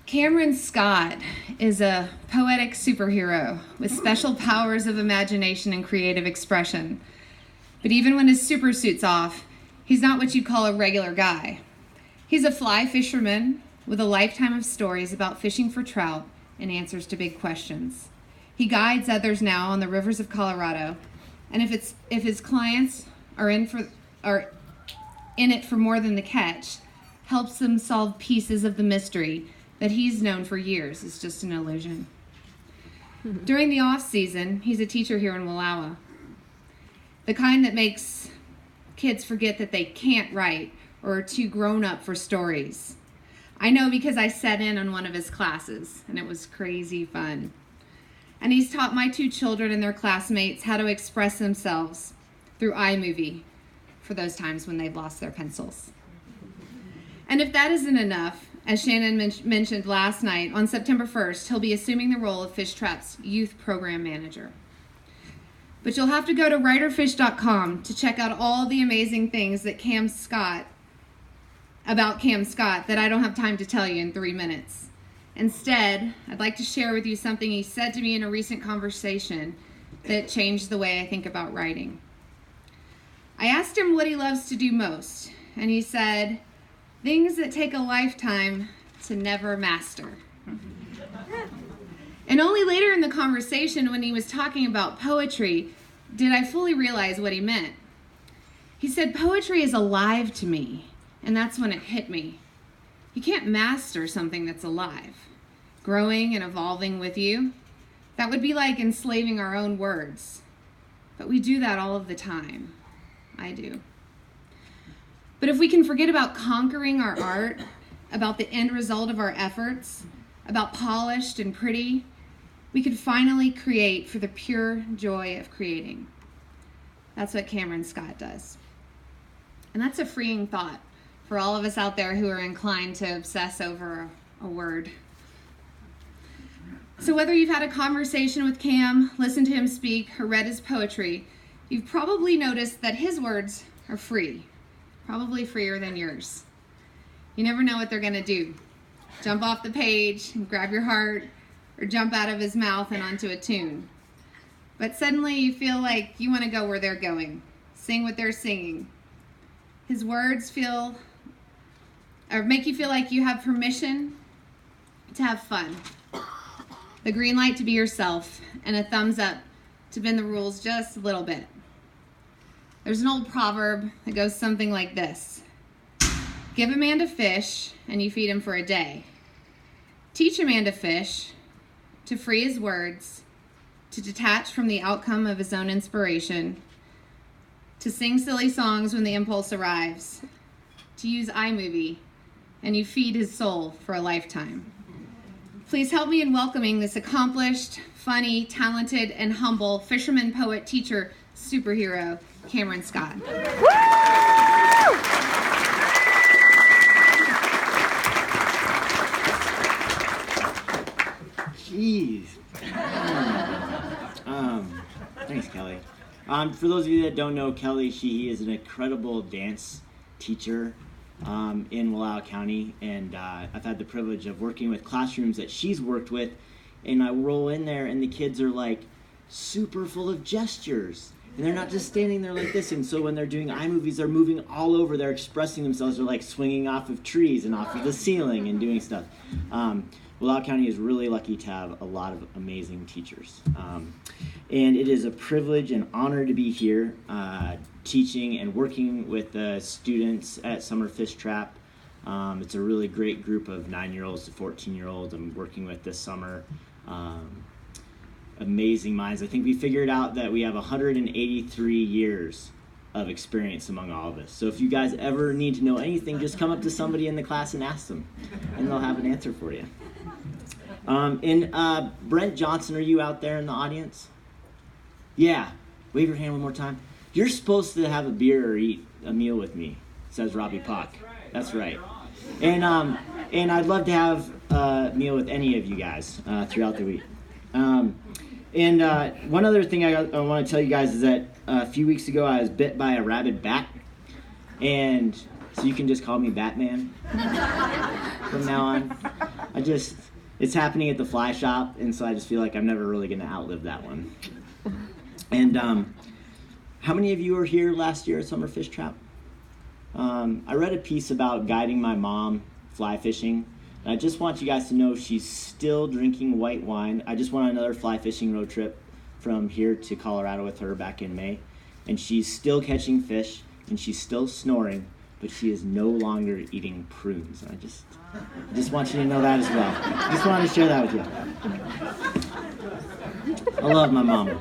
Cameron Scott is a poetic superhero with special powers of imagination and creative expression. But even when his super suit's off, he's not what you'd call a regular guy. He's a fly fisherman with a lifetime of stories about fishing for trout and answers to big questions. He guides others now on the rivers of Colorado, and if his clients are in it for more than the catch, helps them solve pieces of the mystery that he's known for years is just an illusion. During the off season, he's a teacher here in Wallowa, the kind that makes kids forget that they can't write or are too grown up for stories. I know because I sat in on one of his classes, and it was crazy fun. And he's taught my two children and their classmates how to express themselves through iMovie for those times when they've lost their pencils. And if that isn't enough, as Shannon mentioned last night, on September 1st, he'll be assuming the role of Fishtrap's youth program manager. But you'll have to go to writerfish.com to check out all the amazing things that about Cam Scott that I don't have time to tell you in 3 minutes. Instead, I'd like to share with you something he said to me in a recent conversation that changed the way I think about writing. I asked him what he loves to do most, and he said, "Things that take a lifetime to never master." And only later in the conversation, when he was talking about poetry, did I fully realize what he meant. He said, "Poetry is alive to me," and that's when it hit me. You can't master something that's alive, growing and evolving with you. That would be like enslaving our own words. But we do that all of the time. I do. But if we can forget about conquering our art, about the end result of our efforts, about polished and pretty, we could finally create for the pure joy of creating. That's what Cameron Scott does. And that's a freeing thought for all of us out there who are inclined to obsess over a word. So whether you've had a conversation with Cam, listened to him speak, or read his poetry, you've probably noticed that his words are free. Probably freer than yours. You never know what they're going to do. Jump off the page and grab your heart, or jump out of his mouth and onto a tune. But suddenly you feel like you want to go where they're going, sing what they're singing. His words make you feel like you have permission to have fun, the green light to be yourself, and a thumbs up to bend the rules just a little bit. There's an old proverb that goes something like this: give a man to fish, and you feed him for a day. Teach a man to fish, to free his words, to detach from the outcome of his own inspiration, to sing silly songs when the impulse arrives, to use iMovie, and you feed his soul for a lifetime. Please help me in welcoming this accomplished, funny, talented, and humble fisherman, poet, teacher, superhero, Cameron Scott. Jeez. Thanks, Kelly. For those of you that don't know, Kellee Sheehy is an incredible dance teacher in Wallowa County, and I've had the privilege of working with classrooms that she's worked with, and I roll in there and the kids are like super full of gestures, and they're not just standing there like this. And so when they're doing iMovies, they're moving all over, they're expressing themselves, they're like swinging off of trees and off of the ceiling and doing stuff. Wallowa County is really lucky to have a lot of amazing teachers. And it is a privilege and honor to be here teaching and working with the students at Summer Fishtrap. It's a really great group of 9-year-olds to 14-year-olds I'm working with this summer. Amazing minds. I think we figured out that we have 183 years of experience among all of us. So if you guys ever need to know anything, just come up to somebody in the class and ask them, and they'll have an answer for you. Brent Johnson, are you out there in the audience? Yeah. Wave your hand one more time. You're supposed to have a beer or eat a meal with me, says Robbie Pock. That's right. And I'd love to have a meal with any of you guys throughout the week. One other thing I want to tell you guys is that a few weeks ago I was bit by a rabid bat, and so you can just call me Batman from now on. It's happening at the fly shop, and so I just feel like I'm never really going to outlive that one. And how many of you were here last year at Summer Fishtrap? I read a piece about guiding my mom fly fishing, and I just want you guys to know she's still drinking white wine. I just went on another fly fishing road trip from here to Colorado with her back in May, and she's still catching fish, and she's still snoring, but she is no longer eating prunes. I just want you to know that as well. I just wanted to share that with you. I love my mama.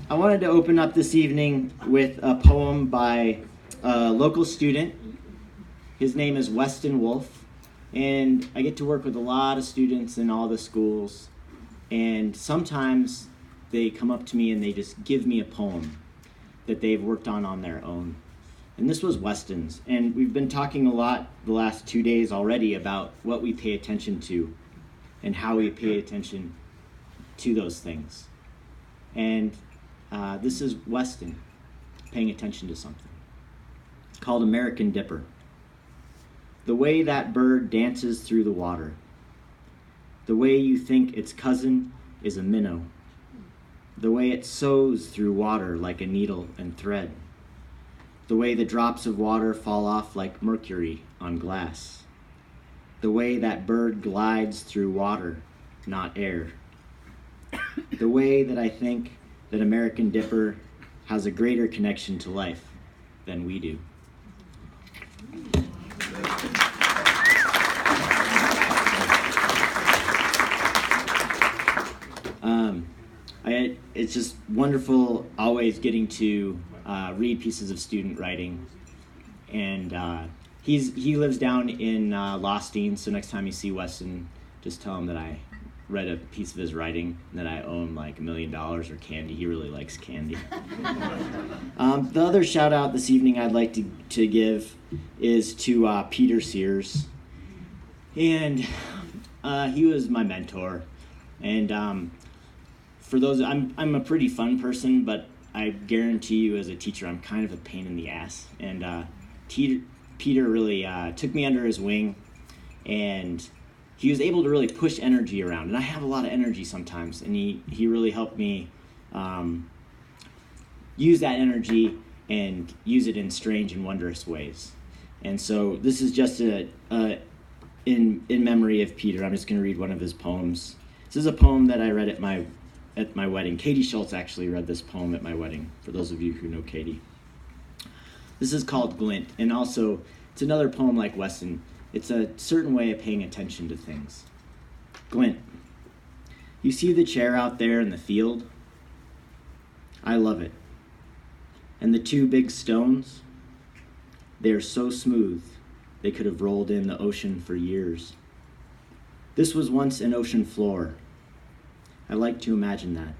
I wanted to open up this evening with a poem by a local student. His name is Weston Wolf, and I get to work with a lot of students in all the schools, and sometimes they come up to me and they just give me a poem that they've worked on their own. And this was Weston's, and we've been talking a lot the last 2 days already about what we pay attention to and how we pay attention to those things. And this is Weston paying attention to something. It's called American Dipper. The way that bird dances through the water. The way you think its cousin is a minnow. The way it sows through water like a needle and thread. The way the drops of water fall off like mercury on glass. The way that bird glides through water, not air. The way that I think that American Dipper has a greater connection to life than we do. It's just wonderful always getting to read pieces of student writing. And he lives down in Lostine, so next time you see Weston, just tell him that I read a piece of his writing and that I owe him like $1 million or candy. He really likes candy. The other shout out this evening I'd like to give is to Peter Sears. And he was my mentor. And for those, I'm a pretty fun person, but I guarantee you as a teacher I'm kind of a pain in the ass. And Peter really took me under his wing, and he was able to really push energy around. And I have a lot of energy sometimes, and he really helped me use that energy and use it in strange and wondrous ways. And so this is just in memory of Peter. I'm just going to read one of his poems. This is a poem that I read at my wedding. Katie Schultz actually read this poem at my wedding, for those of you who know Katie. This is called Glint, and also it's another poem like Weston. It's a certain way of paying attention to things. Glint. You see the chair out there in the field? I love it. And the two big stones? They are so smooth, they could have rolled in the ocean for years. This was once an ocean floor. I like to imagine that.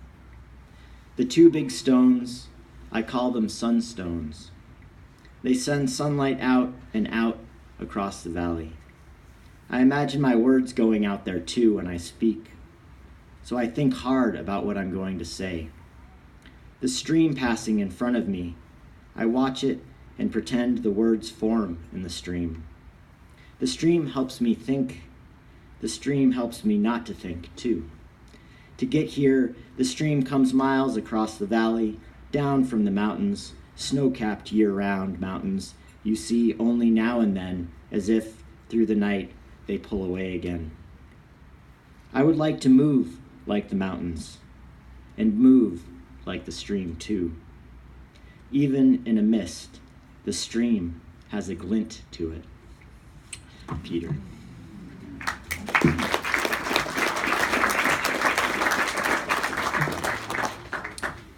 The two big stones, I call them sunstones. They send sunlight out and out across the valley. I imagine my words going out there too when I speak. So I think hard about what I'm going to say. The stream passing in front of me, I watch it and pretend the words form in the stream. The stream helps me think. The stream helps me not to think too. To get here, the stream comes miles across the valley, down from the mountains, snow-capped year-round mountains you see only now and then, as if through the night they pull away again. I would like to move like the mountains, and move like the stream too. Even in a mist, the stream has a glint to it. Peter.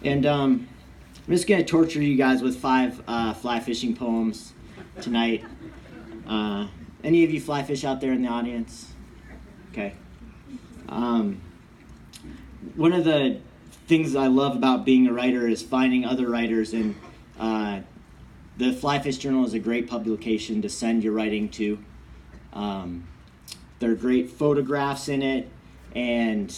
And I'm just going to torture you guys with 5 fly fishing poems tonight. Any of you fly fish out there in the audience? Okay. One of the things I love about being a writer is finding other writers, and the FlyFish Journal is a great publication to send your writing to. There are great photographs in it, and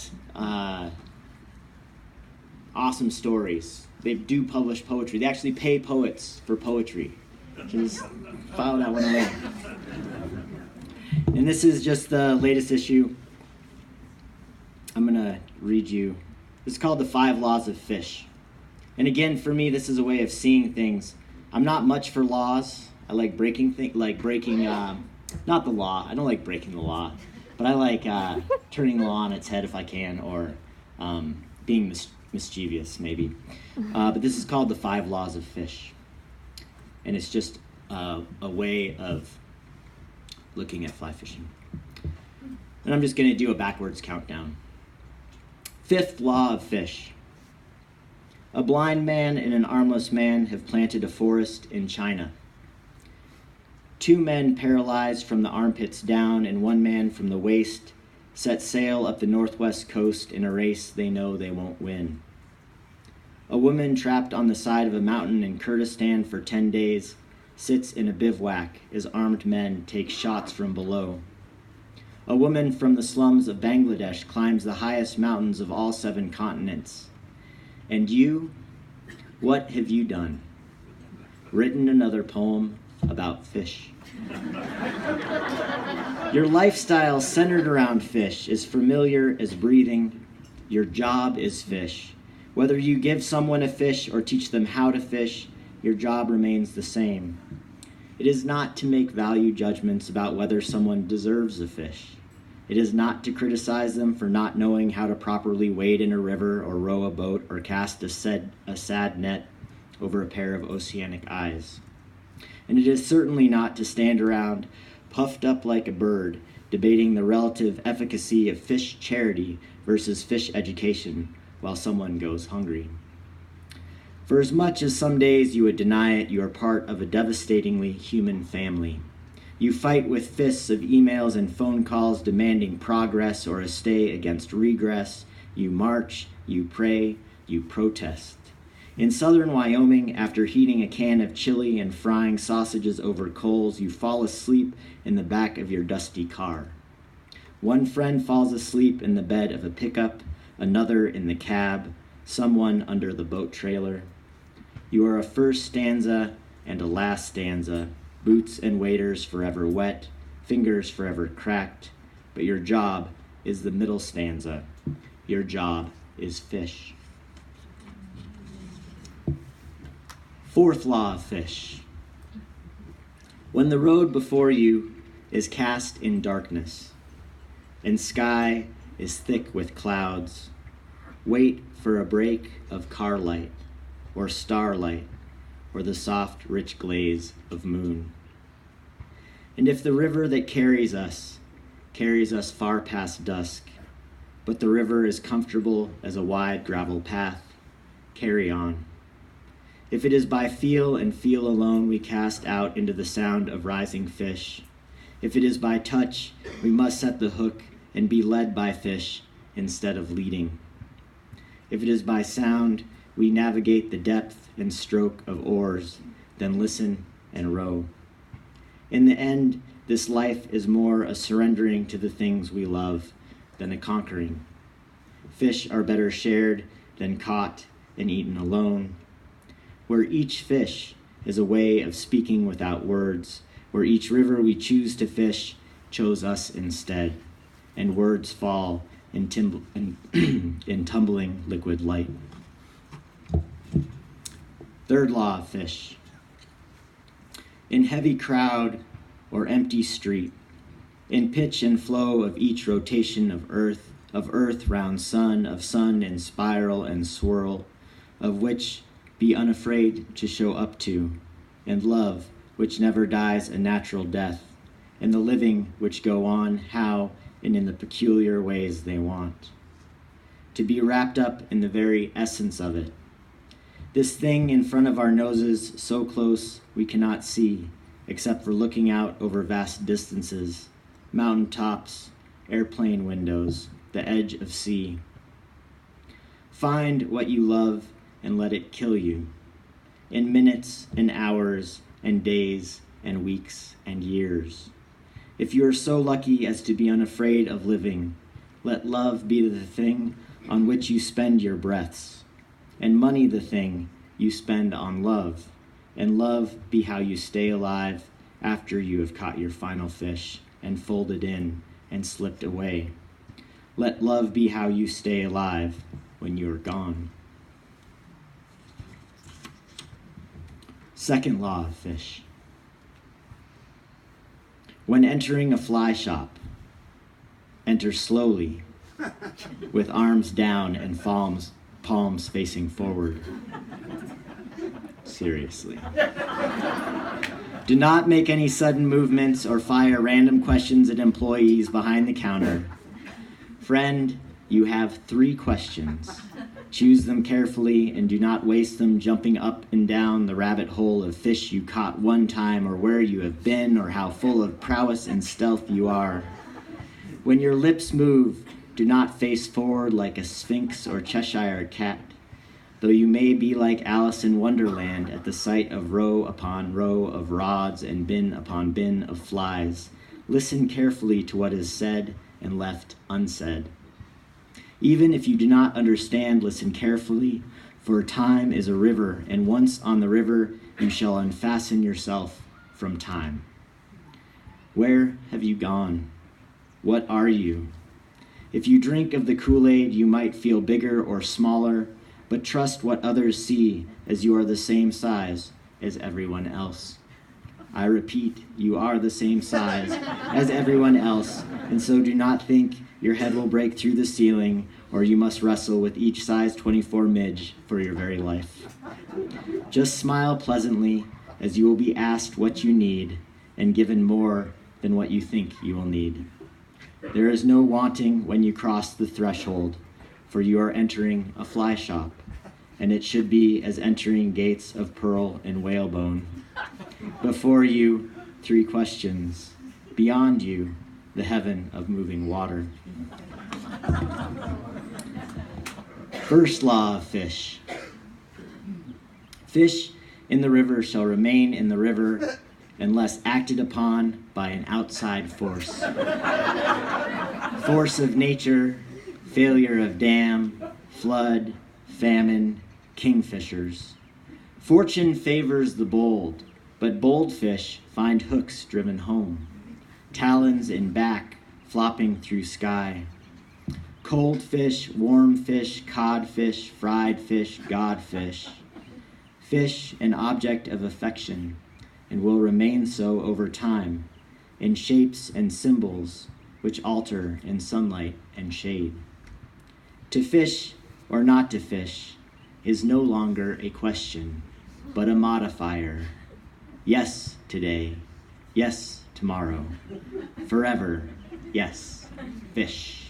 awesome stories. They do publish poetry. They actually pay poets for poetry. Just file that one away. And this is just the latest issue. I'm going to read you. It's called The 5 Laws of Fish. And again, for me, this is a way of seeing things. I'm not much for laws. I like breaking things, not the law. I don't like breaking the law. But I like turning the law on its head if I can, or being mischievous, maybe. But this is called The 5 Laws of Fish. And it's just a way of looking at fly fishing. And I'm just going to do a backwards countdown. 5th law of fish. A blind man and an armless man have planted a forest in China. 2 men paralyzed from the armpits down and 1 man from the waist set sail up the northwest coast in a race they know they won't win. A woman trapped on the side of a mountain in Kurdistan for 10 days sits in a bivouac as armed men take shots from below. A woman from the slums of Bangladesh climbs the highest mountains of all 7 continents. And you, what have you done? Written another poem about fish. Your lifestyle centered around fish is familiar as breathing. Your job is fish. Whether you give someone a fish or teach them how to fish, your job remains the same. It is not to make value judgments about whether someone deserves a fish. It is not to criticize them for not knowing how to properly wade in a river or row a boat or cast a sad net over a pair of oceanic eyes. And it is certainly not to stand around puffed up like a bird, debating the relative efficacy of fish charity versus fish education while someone goes hungry. For as much as some days you would deny it, you are part of a devastatingly human family. You fight with fists of emails and phone calls demanding progress or a stay against regress. You march, you pray, you protest. In southern Wyoming, after heating a can of chili and frying sausages over coals, you fall asleep in the back of your dusty car. 1 friend falls asleep in the bed of a pickup, another in the cab, someone under the boat trailer. You are a first stanza and a last stanza, boots and waders forever wet, fingers forever cracked, but your job is the middle stanza. Your job is fish. 4th law of fish. When the road before you is cast in darkness, and sky is thick with clouds, wait for a break of car light, or starlight, or the soft, rich glaze of moon. And if the river that carries us far past dusk, but the river is comfortable as a wide gravel path, carry on. If it is by feel and feel alone we cast out into the sound of rising fish, if it is by touch, we must set the hook and be led by fish instead of leading. If it is by sound, we navigate the depth and stroke of oars, then listen and row. In the end, this life is more a surrendering to the things we love than a conquering. Fish are better shared than caught and eaten alone. Where each fish is a way of speaking without words, where each river we choose to fish chose us instead, and words fall in tumbling liquid light. 3rd law of fish. In heavy crowd or empty street, in pitch and flow of each rotation of earth round sun, of sun in spiral and swirl, of which be unafraid to show up to, and love which never dies a natural death, and the living which go on how and in the peculiar ways they want. To be wrapped up in the very essence of it. This thing in front of our noses, so close we cannot see, except for looking out over vast distances, mountain tops, airplane windows, the edge of sea. Find what you love and let it kill you, in minutes and hours and days and weeks and years. If you are so lucky as to be unafraid of living, let love be the thing on which you spend your breaths, and money the thing you spend on love, and love be how you stay alive after you have caught your final fish and folded in and slipped away. Let love be how you stay alive when you are gone. Second law of fish. When entering a fly shop, enter slowly, with arms down and palms facing forward. Seriously. Do not make any sudden movements or fire random questions at employees behind the counter. Friend, you have 3 questions. Choose them carefully and do not waste them jumping up and down the rabbit hole of fish you caught one time, or where you have been, or how full of prowess and stealth you are. When your lips move, do not face forward like a sphinx or Cheshire cat, though you may be like Alice in Wonderland at the sight of row upon row of rods and bin upon bin of flies. Listen carefully to what is said and left unsaid. Even if you do not understand, listen carefully, for time is a river, and once on the river, you shall unfasten yourself from time. Where have you gone? What are you? If you drink of the Kool-Aid, you might feel bigger or smaller, but trust what others see, as you are the same size as everyone else. I repeat, you are the same size as everyone else, and so do not think your head will break through the ceiling, or you must wrestle with each size 24 midge for your very life. Just smile pleasantly, as you will be asked what you need, and given more than what you think you will need. There is no wanting when you cross the threshold, for you are entering a fly shop, and it should be as entering gates of pearl and whalebone. Before you, 3 questions. Beyond you, the heaven of moving water. First law of fish. Fish in the river shall remain in the river unless acted upon by an outside force. Force of nature, failure of dam, flood, famine, kingfishers. Fortune favors the bold, but bold fish find hooks driven home, talons in back flopping through sky. Cold fish, warm fish, codfish, fried fish, godfish. Fish an object of affection, and will remain so over time, in shapes and symbols which alter in sunlight and shade. To fish or not to fish is no longer a question, but a modifier. Yes, today. Yes, tomorrow. Forever. Yes, fish.